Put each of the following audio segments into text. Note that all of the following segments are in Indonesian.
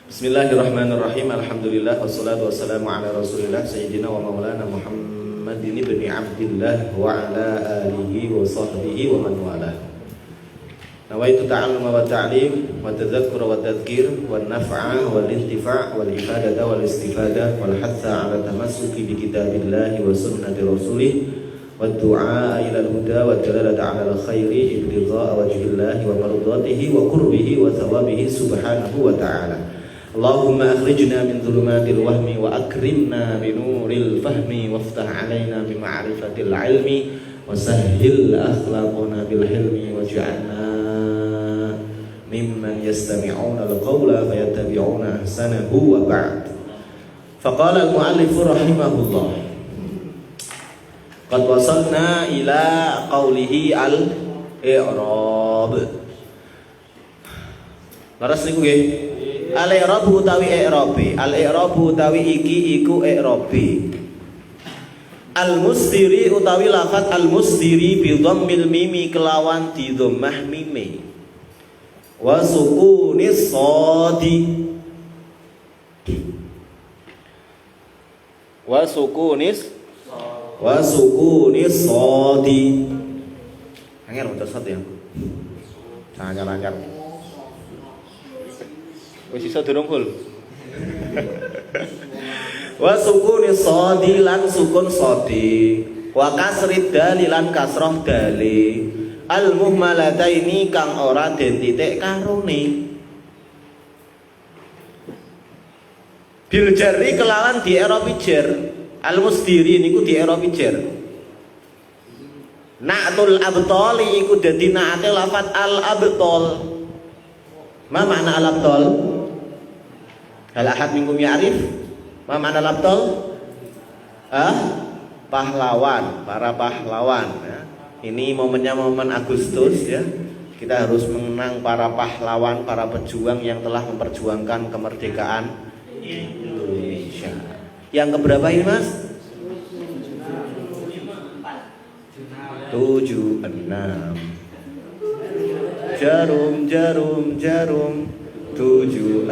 Bismillahirrahmanirrahim. Alhamdulillah wassalatu wassalamu ala Rasulillah sayyidina wa maulana Muhammadin ibni Abdillah wa ala alihi wa sahbihi wa man walah. Nawaitu ta'alluma wa ta'lim wa tadhakkura wa tadhkir wa naf'a wal intifa' wal ifadata wal istifadah wal hatha ala tamassuki bi kitabillahi wa sunnati rasulih wa du'a ila al-huda wa dalalata ala al-khairi ibtigha'a wajhillahi wa mardatihi wa qurbihi wa thawabihi subhanahu wa ta'ala. Allahumma akhrijna min dhulumatil wahmi wa akrimna bi nuril fahmi waftah alaina bi ma'rifatil ilmi wa sahhil akhlaqana bil hilmi waj'alna mimman yastami'una al-qawla fayattabi'una ahsanahu wa ba'd. Faqala al-mu'allif rahimahullah, qad wasalna ila qawlihi al-i'rab. Laras niku nggih. Al-i'rabu utawi i'rabi, al-i'rabu utawi iki iku i'rabi. Al-musdiri utawi lafaz al-musdiri bi dhammil mimi kelawan di dhammah mime. Wa sukunis shadi. Wa sukunis shadi. Angel maca shadi ya. Lancar-lancar. Wis iso durung full. Wa sukuni shadi lan sukun shadi, wa kasrid dal lan kasrah dali, al muhmalataini kang ora den titik karone. Bil jarri kelawan di i'rabi jar, al musdiri niku di i'rabi jar. Na'tul abtali iku dadi na'ate lafat al abtal. Ma makna al abtal? Hal ahad minkum ya'rif ma ma'na al-abtal? Pahlawan, para pahlawan ya. Ini momennya momen Agustus ya. Kita harus mengenang para pahlawan, para pejuang yang telah memperjuangkan kemerdekaan Indonesia. Yang keberapa ini Mas? 76. Jarum 76.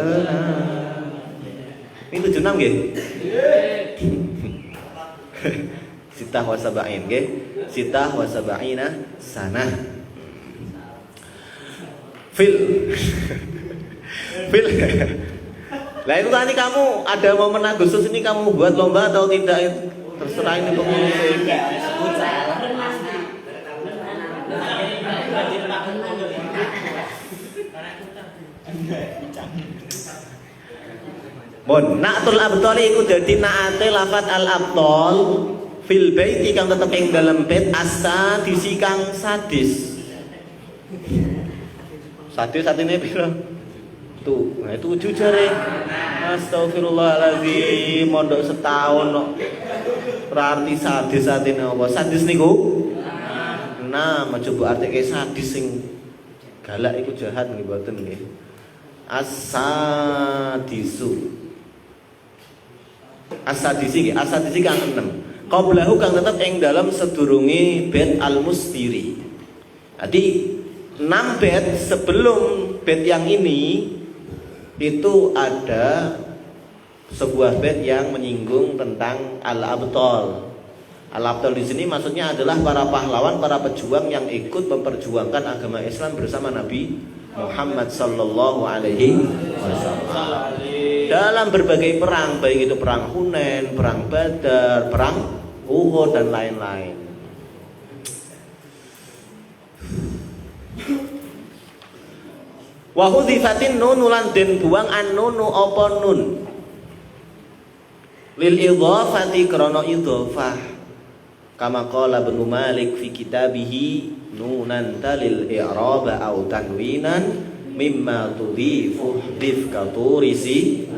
Ini 76 nggih? Sitah wa sab'in nggih. Sitah wa sab'ina sanah. Fil. Lah itu tadi kamu ada momen Agustus ini kamu buat lomba atau tidak? Terserah ini pengurusnya. Bon, na'tul abtali iku dadi na'ate lafat al-abtal fil baiti kang tetep ing dalem bait as-sadisi kang sadis. Sadis satine piro? Tuh, nah itu 7 jare. Astagfirullahalazim, mondok setahun kok. Berarti sadis satine apa? Sadis niku? Nah, coba artike sadis sing galak iku jahat nggih mboten nggih. As-sadisu. As-sadisi nggih, as-sadisi kang 6. Qablahu kang tetep ing dalam sedurunge bait al-musdiri. Jadi 6 bait sebelum bait yang ini itu ada sebuah bait yang menyinggung tentang al-abtal. Al-abtal di sini maksudnya adalah para pahlawan, para pejuang yang ikut memperjuangkan agama Islam bersama Nabi Muhammad sallallahu alaihi wasallam dalam berbagai perang, baik itu perang Hunain, perang Badar, perang Uhud dan lain-lain. Wa hudhifatin nun lan den buang an-nunu apa nun lil idhafati krana idhafah kama qala Ibnu Malik fi kitabihi nunan talil i'raba au tanwinan mimma tudhifu dif katurisi.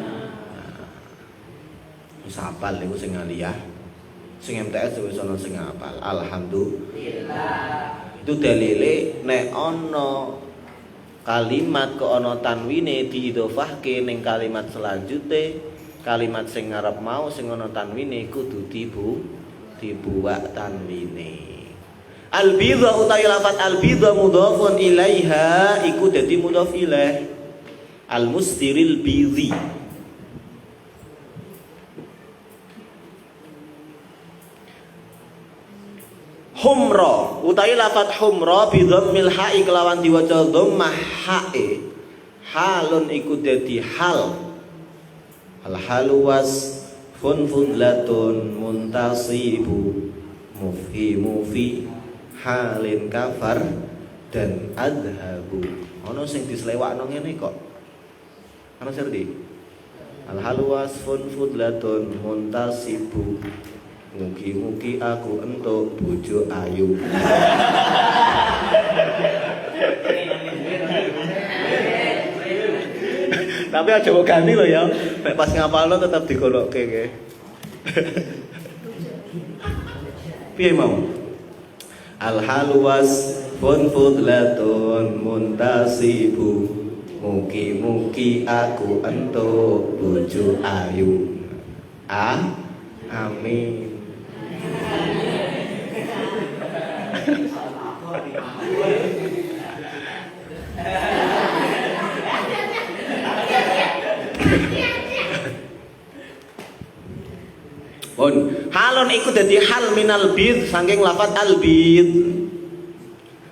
Wis hafal niku sing aliyah. Sing MTS wis ana sing hafal. Alhamdulillah. Itu dalile nek ana kalimat kok ana tanwine diidhofahke ning kalimat selanjutnya, kalimat sing ngarep mau sing ana tanwine kudu dibuak tanwine. Al-bidha utawi lafat al-bidha mudhafun ilaiha iku dadi mudhaf ilaih. al-mustiril bidhi. Humra utawi lafat humra bi dhammil ha'i kelawan diwaca dhammah ha'i. Halun iku dadi hal. Al halu wasfun fudlatun muntasibu mufhimu fi halin kafar dan adhabu. Ono sing dislewakno ngene kok. Ana serdi. Al halu wasfun fudlatun muntasibu mugi-mugi aku entuk bojo ayu. Tapi aja mbok ganti lho ya. Nek pas ngapalno tetep digolokke ke. Piye mau? Al halwas fun fudlatun muntasibu mugi-mugi aku entuk bojo ayu. Amin. Halun iku dadi hal minal bid saking lafat al bid.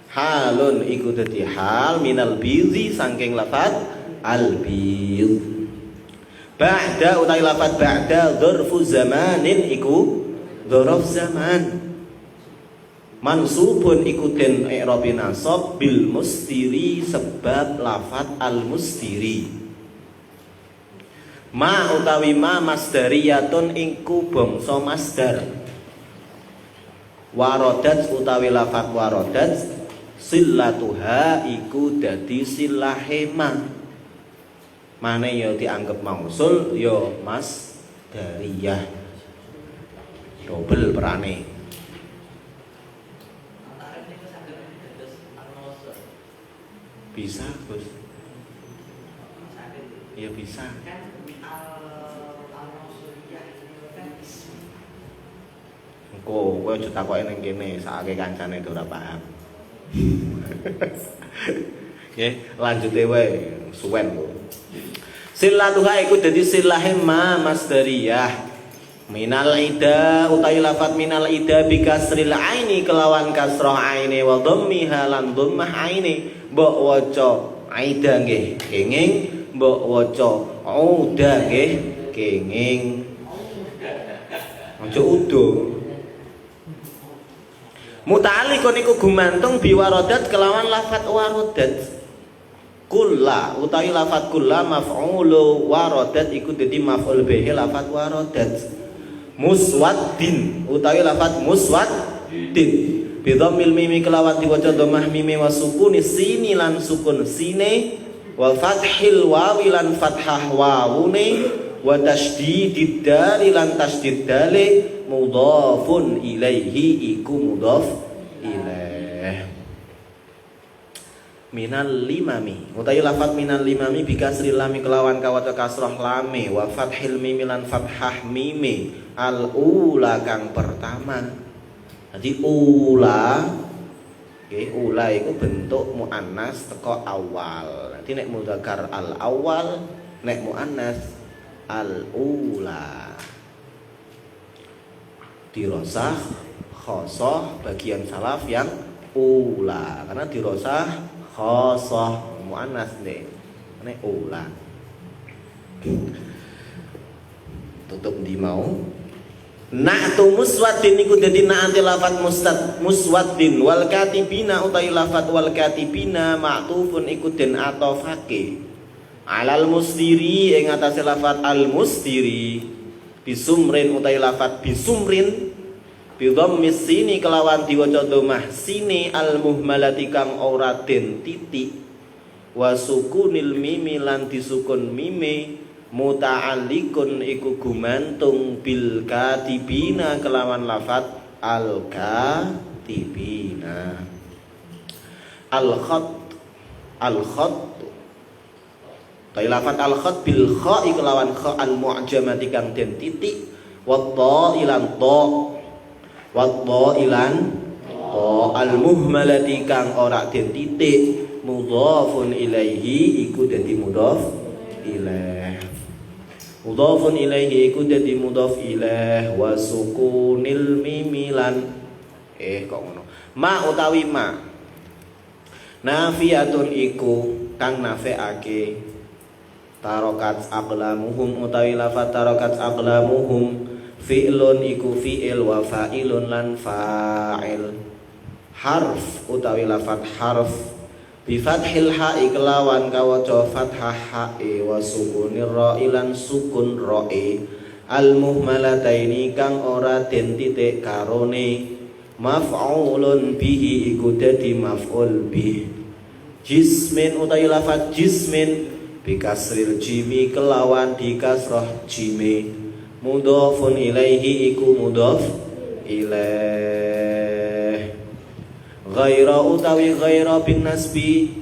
Halun iku dadi hal minal bidhi saking lafat al bid. Ba'da utawi lafat ba'da dzarfu zamanin iku dzaraf zaman. Mansubun iku den i'rabi nasab bil mustiri sebab lafat al mustiri. Ma utawi ma masdariyatun iku bangsa masdar. Waradat utawi lafat waradat sillatuha iku dadi silahe ma. Mane ya dianggep mausul ya masdariyah. Dobel perane. Bisa, Bos. Ya bisa. Engko kowe aja takoke ning kene, sakake kancane ora paham. Nggih, lanjute wae, suwen kok. Silatuha iku dadi silahe ma masdariyah. Minal ida utawi lafat minal ida bi kasril aini kelawan kasrah aine wa dhammiha lan dhammah aine. Mbok waca aida nggih kenging, mbok waca uda nggih kenging. Aja udo. Muta'alliqun iku gumantung biwaradat kelawan lafat waradat. Kulla utawi lafat kulla maf'ulu waradat iku dadi maf'ul bihi lafat waradat. Muswaddin utawi lafat muswaddin bi dhammil mimi kelawan diwaca dhammah mimi wa sukuni sini lan sukun sine wa fathil wawi lan fathah wawune wa tasydidid dali lan tasydid dale mudhafun ilaihi iku mudhaf ilaih. Minal limami utawi lafat minal limami bi kasril lam kelawan kawaca kasrah lame wa fathil mim lan fathah mime al ula kang pertama. Jadi ula nggih ula iku bentuk muannas teko awal. Nanti nek mudzakkar al awal, nek muannas al ula. Dirosah khosoh bagian salaf yang ula karena dirosah khosoh muannas nih nek ula. Tutup di mau na'tu muswaddin iku dadi na'ati lafat muswaddin wal katibina utawi lafat wal katibina ma'tufun iku den atofake alal mustiri ing atase lafat al mustiri bisumrin utawi lafat bisumrin bi dhammis sini kelawan diwaca dhammah sini al muhmalati kang ora den titik wa sukunil mimi lan disukun mime muta'alliqun iku gumantung bil katibina kelawan lafat al katibina. Al khat tai lafat al khat bil kha kelawan kha al mu'jamati kang den titik wa ta ilan ta wa ta ilan ta al muhmalati kang ora den titik mudhafun ilaihi iku dadi mudhaf ilaih. Mudhafun ilaihi iku dadi mudhaf ilaih wa sukunil mimilan kok ngono. Ma utawi ma nafiyatun iku kang nafeake tarokat aqlamuhum utawi lafat tarokat aqlamuhum fi'lun iku fi'il wa fa'ilun lan fa'il. Harf utawi lafat harf bi fathil ha'i kelawan kawaca fathah ha'i wa sukunir ra'i lan sukun ra'i al muhmalataini kang ora den titik karone maf'ulun bihi iku dadi maf'ul bih. Jismin utawi lafat jismin bi kasril jimi kelawan di kasrah jime mudhafun ilaihi iku mudhaf ilaih. Ghaira utawi ghaira bin nasbi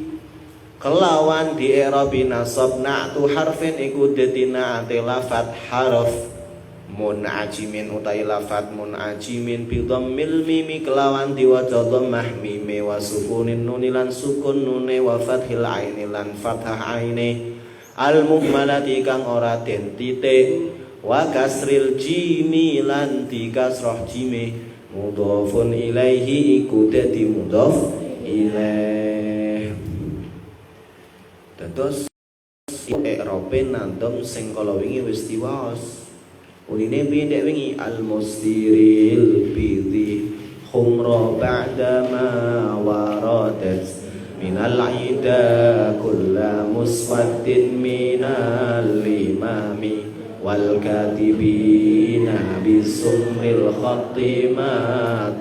kelawan di i'rabi nasab na'tu harfin iku dadi na'ate lafat harf mun'ajimin utawi lafat mun'ajimin bi dhammil mimi kelawan diwaca dhammah mime wa sukunin nun lan sukun nune wa fathil aini lan fathah aine al muhmalati kang ora den titik wa kasril jimi lan di kasrah jime mudhafun ilaihi iku dadi mudhaf ilaih. Dados i'rabe nandom sing kala wingi wis diwaos. Unine piye ndek wingi al mustiril bidhi humra ba'da ma waradat minal aida kullu muswaddin minal limami wal katibina bisumril khatti ma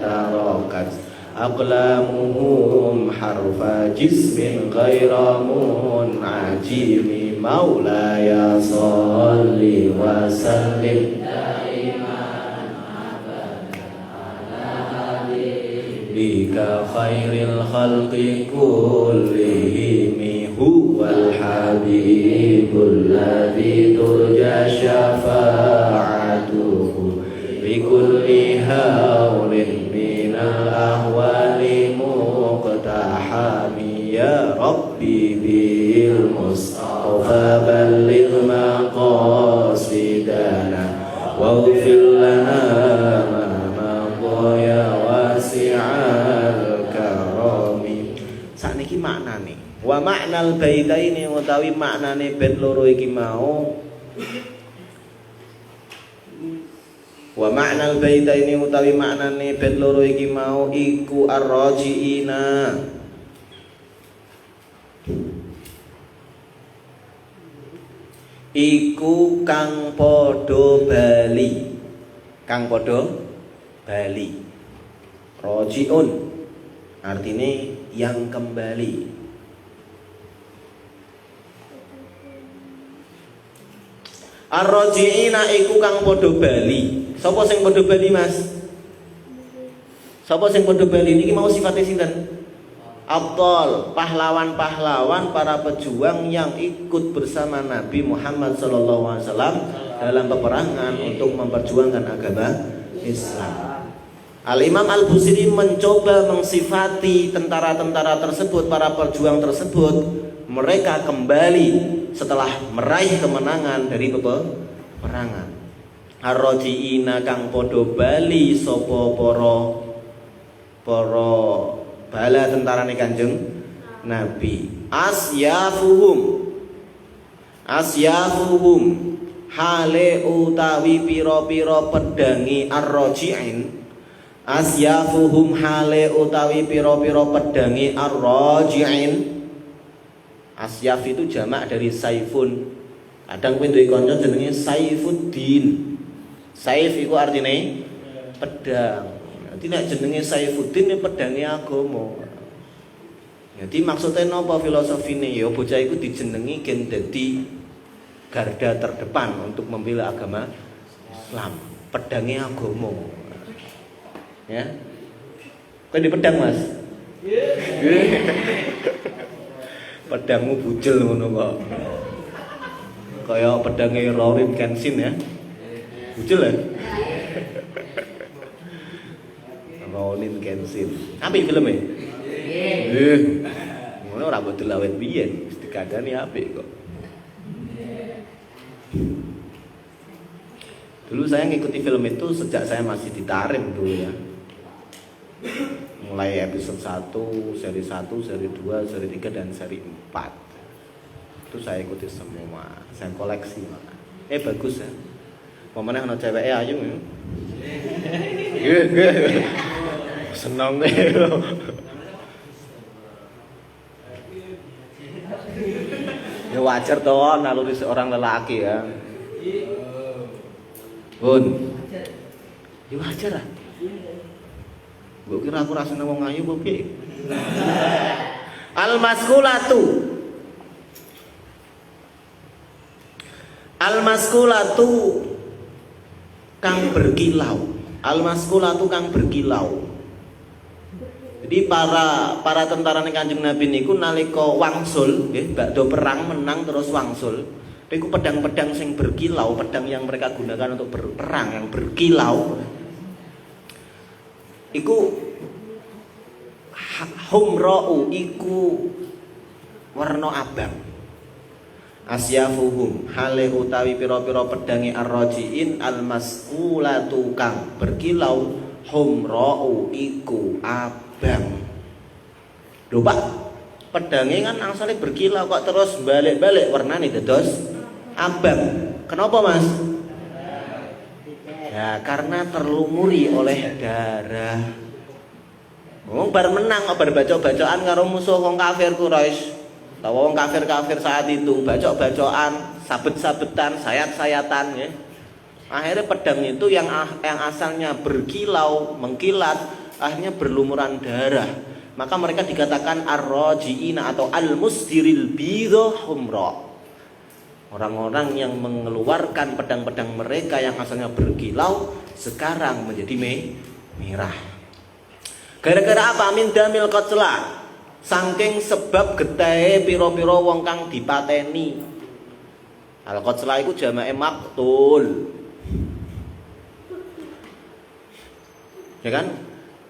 tarakat aqlamuhum harfa jismin ghaira mun'ajimi maulaya sholli wa sallim daiman abadan ala habibika khairil khalqi kullihim huwal habibul ladzi turja syafa'atuhu bi kulli hawlin minal ahwali muqtahami ya rabbi bil mustafa balligh maqasidana waghfir lana ma madha ya wasi'al karami. Sakniki maknane wa maknal baitaini utawi maknane bait loro iki mau wa maknal baitaini utawi maknane bait loro iki mau iku ar-rajiina iku kang padha bali rajiun artine yang kembali. Ar-raji'ina iku kang padha bali. Sapa sing padha bali, Mas? Sapa sing padha bali niki mau sifate sinten? Abdal, pahlawan-pahlawan para pejuang yang ikut bersama Nabi Muhammad SAW dalam peperangan untuk memperjuangkan agama Islam. Al-Imam Al-Busiri mencoba mengsifati tentara-tentara tersebut, para pejuang tersebut. Mereka kembali setelah meraih kemenangan dari peperangan. Ar-rajiina kang padha bali sapa para bala tentarane Kanjeng Nabi. Asyafuhum hale utawi pira-pira pedangi ar-raji'in. Asyafuhum hale utawi pira-pira pedangi ar-raji'in. Asyaf itu jamak dari saifun. Kadang kowe duwe kanca jenenge Saifuddin. Saif iku artine pedang. Nanti nek jenenge Saifuddin ya pedange agama. Jadi maksudnya napa filosofine ya bocah iku dijenengi gen dadi garda terdepan untuk membela agama Islam. Pedange agama. Ya. Kowe di pedang, Mas? Pedangmu bujel ngono kok. Kayak pedangnya Rorin Kenshin ya. Bujel ya? Ronin Kenshin. Apik filmnya? Ngono ora mbok delawet biyen, wis dikandani apik kok. Dulu saya ngikuti film itu sejak saya masih di Tarim dulu ya. Mulai episode 1, seri 1, seri 2, seri 3, dan seri 4. Itu saya ikuti semua. Saya koleksi malah. Bagus ya. Momennya ada ceweknya ayu ya. Senang deh. Ya wajar toh naluri seorang lelaki ya. Bun. Ya wajar lah. Mbok kira aku rasane wong ayu apa piye? Al-maskulatu kang berkilau. Al-maskulatu kang berkilau. Jadi para tentara ning Kanjeng Nabi niku nalika wangsul, nggih, bakda perang menang terus wangsul. Niku pedang-pedang sing berkilau, pedang yang mereka gunakan untuk berperang yang berkilau. Iku humra'u iku warna abang. Asyafuhum hale utawi pira-pira pedange ar-rajiin al-masqulatu kang berkilau humra'u iku abang. Lho Pak, pedange kan asalnya berkilau kok terus balik-balik warnane dados abang. Kenapa Mas? Ya karena terlumuri oleh darah. Wong bar menang kok bar bacok-bacokan karo musuh wong kafir Quraisy. Tahu wong kafir-kafir saat itu bacok-bacokan, sabet-sabetan, sayat-sayatan ya. Akhirnya pedang itu yang asalnya berkilau, mengkilat, akhirnya berlumuran darah. Maka mereka dikatakan ar-raji'ina atau al-musdiril bidho humra. Orang-orang yang mengeluarkan pedang-pedang mereka yang asalnya berkilau sekarang menjadi merah. Gara-gara apa? Min damil qatla. Saking sebab getahe pira-pira wong kang dipateni. Al-qatla iku jamake maqtul. Ya kan?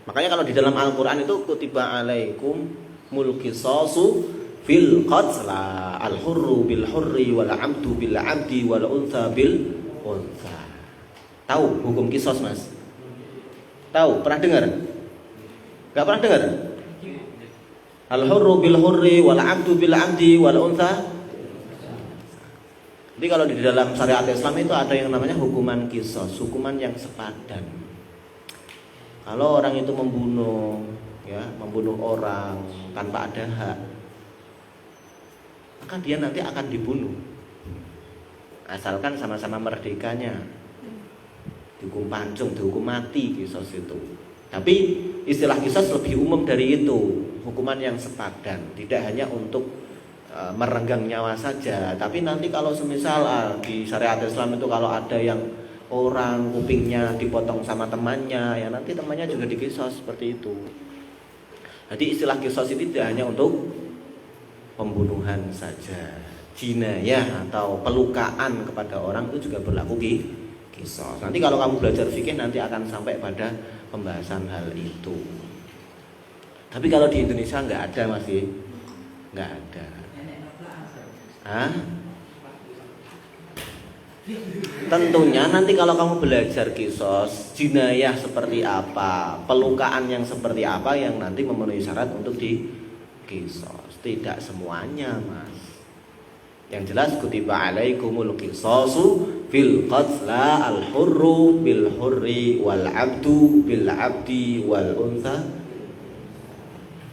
Makanya kalau di dalam Al-Qur'an itu kutiba alaikum mulqisasu fil qatla al-hurru bil hurri wal 'abdu bil 'abdi wal untha bil untha. Tahu hukum kisos Mas? Tahu? Pernah dengar? Enggak pernah dengar? Al-hurru bil hurri wal 'abdu bil 'abdi wal untha. Jadi kalau di dalam syariat Islam itu ada yang namanya hukuman kisos, hukuman yang sepadan. Kalau orang itu membunuh orang tanpa ada hak, maka dia nanti akan dibunuh. Asalkan sama-sama merdekanya. Dihukum pancung, dihukum mati kisos itu. Tapi istilah kisos lebih umum dari itu, hukuman yang sepadan, tidak hanya untuk merenggang nyawa saja, tapi nanti kalau semisal di syariat Islam itu kalau ada yang orang kupingnya dipotong sama temannya, ya nanti temannya juga dikisos seperti itu. Jadi istilah kisos ini tidak hanya untuk pembunuhan saja, jinayah atau pelukaan kepada orang itu juga berlaku kisos. Nanti kalau kamu belajar fikih nanti akan sampai pada pembahasan hal itu. Tapi kalau di Indonesia nggak ada masih, nggak ada. Tentunya nanti kalau kamu belajar kisos, jinayah seperti apa, pelukaan yang seperti apa yang nanti memenuhi syarat untuk di kisos. Tidak semuanya Mas. Yang jelas kutiba alaikumul qisasu fil qatla al-hurru bil hurri wal 'abdu bil 'abdi wal untha.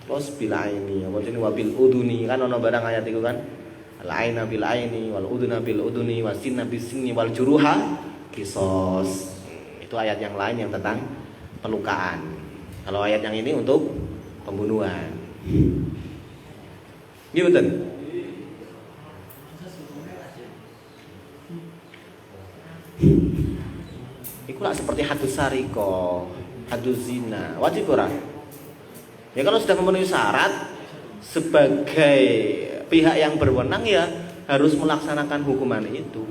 Terus bil aini, apa jenenge wabil uduni, kan ono barang ayat itu kan. Al-aina bil aini wal uduna bil uduni wasinna bis sinni wal juruha qisas. Itu ayat yang lain yang tentang pelukaan. Kalau ayat yang ini untuk pembunuhan. Iya betul. Iku lah seperti hadus sariko, hadus zina, wajib ora? Ya kalau sudah memenuhi syarat sebagai pihak yang berwenang ya harus melaksanakan hukuman itu.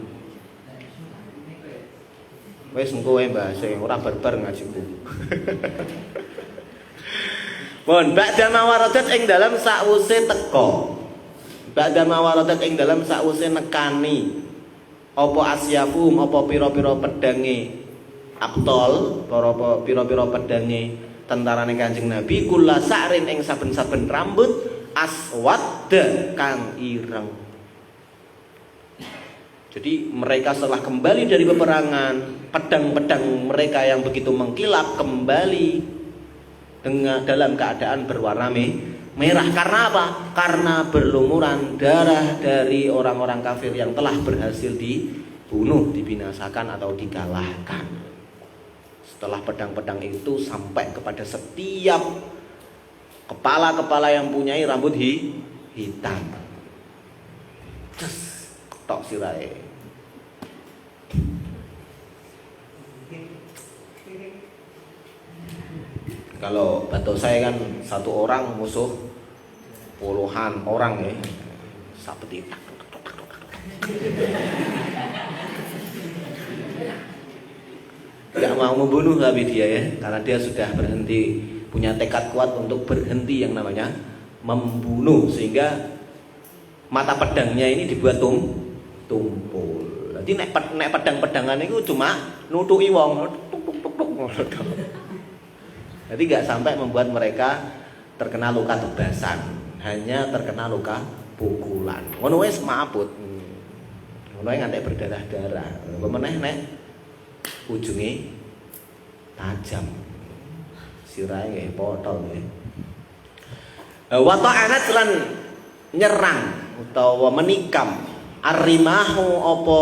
Wes engko wae bahasa ora barbar ngajiku. Pun ba'da mawaradat ing dalam sakwuse teka. Ba'da mawaradat ing dalam sakwuse nekani apa asyafum apa pira-pira pedange Abtol, pira-pira pedange tentarane Kanjeng Nabi kula sa'rin ing saben-saben rambut aswadda kang ireng. Jadi mereka setelah kembali dari peperangan, pedang-pedang mereka yang begitu mengkilap kembali dengan dalam keadaan berwarna merah. Karena apa? Karena berlumuran darah dari orang-orang kafir yang telah berhasil dibunuh, dibinasakan atau dikalahkan. Setelah pedang-pedang itu sampai kepada setiap kepala-kepala yang punyai rambut hitam. Tok sirahe. Kalau batu saya kan satu orang musuh puluhan orang ya. Seperti tidak mau membunuh tapi dia ya, karena dia sudah berhenti, punya tekad kuat untuk berhenti yang namanya membunuh, sehingga mata pedangnya ini dibuat tumpul. Jadi nek pedang-pedangan itu cuma nutuki wong. Jadi nggak sampai membuat mereka terkena luka tebasan, hanya terkena luka pukulan. Ngono wis mabut. Ngono ngantek berdarah-darah. Pemeneh nek ujunge tajam. Sirahe nggih potol nggih. Wa ta'anat lan nyerang utawa menikam arrimahu apa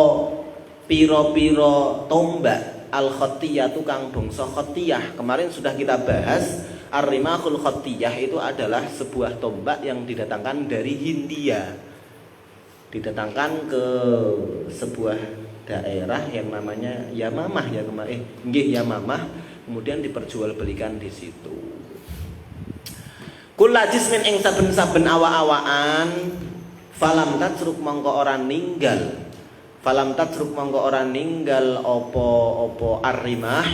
pira-pira tombak al-khattiyah tukang bangsa khattiyah. Kemarin sudah kita bahas arrimahul khattiyah itu adalah sebuah tombak yang didatangkan dari Hindia. Didatangkan ke sebuah daerah yang namanya Yamamah ya kemarin. Yamamah, kemudian diperjualbelikan di situ. Kula jismin ing saben-saben awa-awaan falam tatruk mongko ora ninggal. Falam tatruk mongko ora ninggal apa arrimah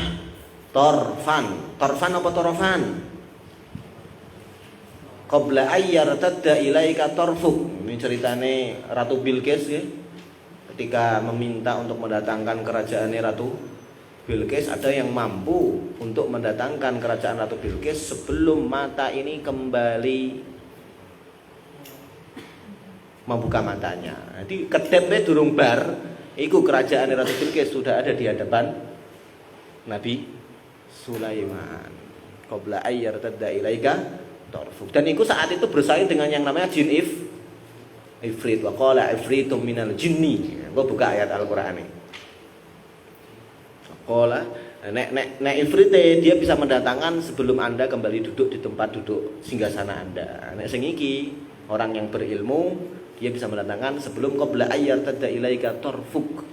torfan. Torfan apa torofan? Qabla ayyar tadda ilaika torfuk. Ini ceritane Ratu Bilqis ya. Ketika meminta untuk mendatangkan kerajaannya Ratu Bilqis, ada yang mampu untuk mendatangkan kerajaan Ratu Bilqis sebelum mata ini kembali membuka matanya. Jadi kedepnya durung bar, iku kerajaan Ratu Bilqis sudah ada di hadapan Nabi Sulaiman. Qabla ayyar tadda ilaika torfuk. Dan iku saat itu bersaing dengan yang namanya jin Ifrit. Wa qala ifritum minal jinni. Gua buka ayat Al-Qur'an ini. Qala nek ifrit dia bisa mendatangkan sebelum Anda kembali duduk di tempat duduk singgasana Anda. Nek sing iki orang yang berilmu, dia bisa mendatangkan sebelum qabla ayyar tadda ilaika torfuk.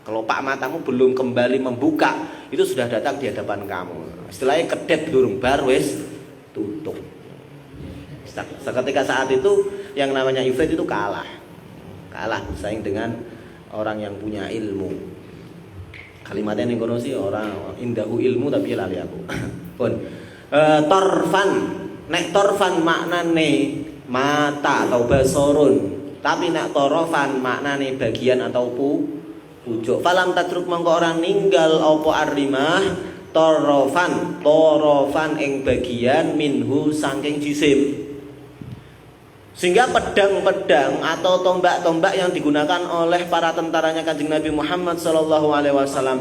Kelopak matamu belum kembali membuka, itu sudah datang di hadapan kamu. Istilahnya kedep durung bar wis tutup. Seketika saat itu yang namanya Ifrit itu kalah bersaing dengan orang yang punya ilmu. Kalimatnya ning kono sih orang indahu ilmu tapi lali aku. Pun torfan, nek torfan maknane mata atau basorun, tapi nek torofan maknane bagian atau pucuk. Falam tatruk mongko orang ninggal apa arrimah torofan ing bagian minhu saking jisim. Sehingga pedang-pedang atau tombak-tombak yang digunakan oleh para tentaranya Kanjeng Nabi Muhammad SAW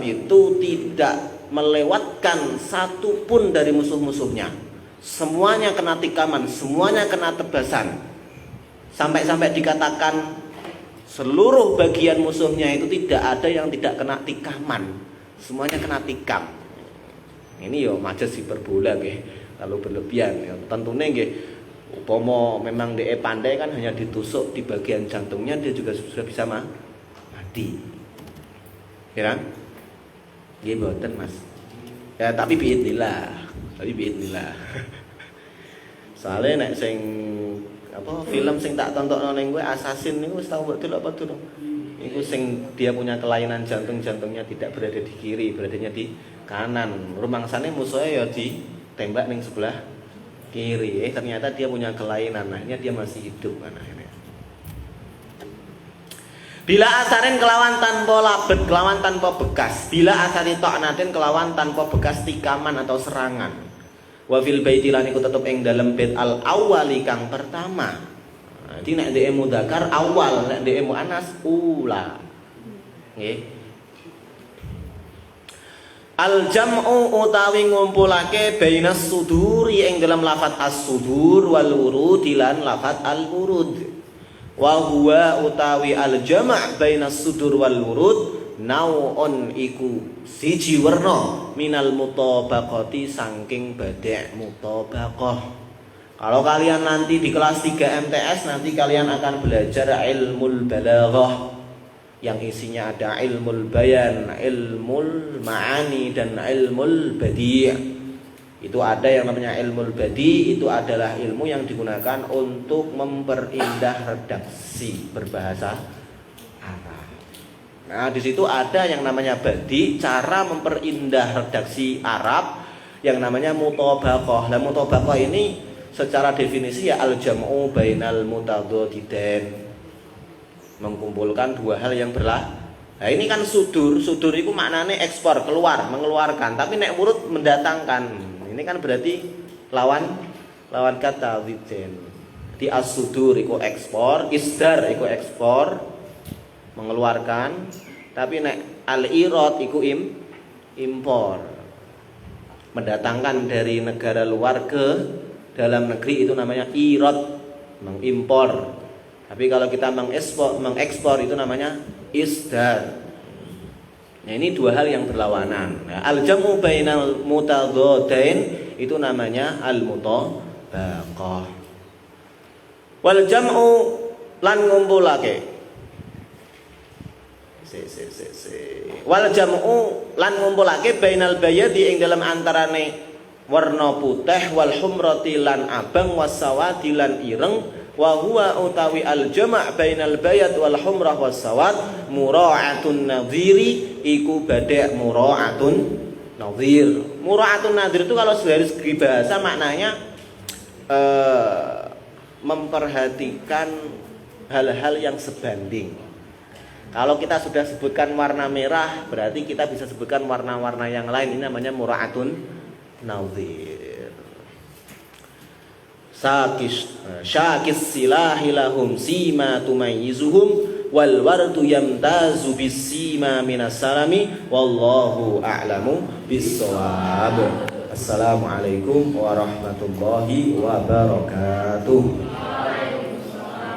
itu tidak melewatkan satu pun dari musuh-musuhnya. Semuanya kena tikaman, semuanya kena tebasan. Sampai-sampai dikatakan seluruh bagian musuhnya itu tidak ada yang tidak kena tikaman. Semuanya kena tikam. Ini yo majas hiperbola nggih, lalu berlebihan ya. Tentunya nggih umpama memang dia pandai kan hanya ditusuk di bagian jantungnya dia juga sudah bisa mati. Ya kan? Nggih mboten Mas. Ya tapi biidznillah. Soalnya nek sing film sing tak tontokno ning kowe Assassin niku wis tau mbok delok apa durung? Iku sing dia punya kelainan jantungnya tidak berada di kiri, beradanya di kanan. Rumangsane musuhnya ya ditembak ning sebelah kiri. Ternyata dia punya kelainan, akhirnya dia masih hidup kan akhirnya. Bila asarin kelawan tanpa labet, kelawan tanpa bekas. Bila asari ta'natin kelawan tanpa bekas tikaman atau serangan. Wa fil baiti lan iku tetep ing dalem bait al awwali kang pertama. Jadi nek dhek mudzakkar awal, nek dhek muannas ula. Nggih. Al jam'u utawi ngumpulake bainas suduri ing dalam lafat as-sudur wal wurud lan lafat al-wurud. Wa huwa utawi al jama' bainas sudur wal wurud nau'un iku siji werna minal mutabaqati saking badhe mutabaqah. Kalau kalian nanti di kelas 3 MTS nanti kalian akan belajar ilmul balaghah yang isinya ada ilmul bayan, ilmul ma'ani dan ilmul badi'. Itu ada yang namanya ilmul badi, itu adalah ilmu yang digunakan untuk memperindah redaksi berbahasa Arab. Nah, di situ ada yang namanya badi, cara memperindah redaksi Arab yang namanya mutabaqah. Nah, mutabaqah ini secara definisi ya al-jam'u bainal mutadadidain. Mengumpulkan dua hal yang berlah. Nah, ini kan sudur itu maknanya ekspor, keluar, mengeluarkan, tapi nek wurud mendatangkan. Ini kan berarti lawan kata wijen. Di as-sudur iku ekspor, isdar iku ekspor, mengeluarkan, tapi nek al-irad iku impor. Mendatangkan dari negara luar ke dalam negeri itu namanya irad, mengimpor. Tapi kalau kita mengekspor itu namanya isdar. Nah, ini dua hal yang berlawanan. Nah, al-jam'u bainal mutadadain itu namanya al-mutabaqah. Wal jam'u lan ngumpulake. Wal jam'u lan ngumpulake bainal bayadi ing dalam antarane warna putih wal humrati lan abang wasawadi lan ireng. Wa huwa utawi al jama' bainal bayad wal humrah was sawad mura'atun nadhiri iku badhe mura'atun nadhir. Mura'atun nadhir itu kalau dari segi bahasa maknanya memperhatikan hal-hal yang sebanding. Kalau kita sudah sebutkan warna merah, berarti kita bisa sebutkan warna-warna yang lain. Ini namanya mura'atun nadhir. Syakis silahi lahum sima tumayyizuhum wal wardu yamtazu bis sima minas salami wallahu a'lamu bis-shawab. Assalamualaikum warahmatullahi wabarakatuh.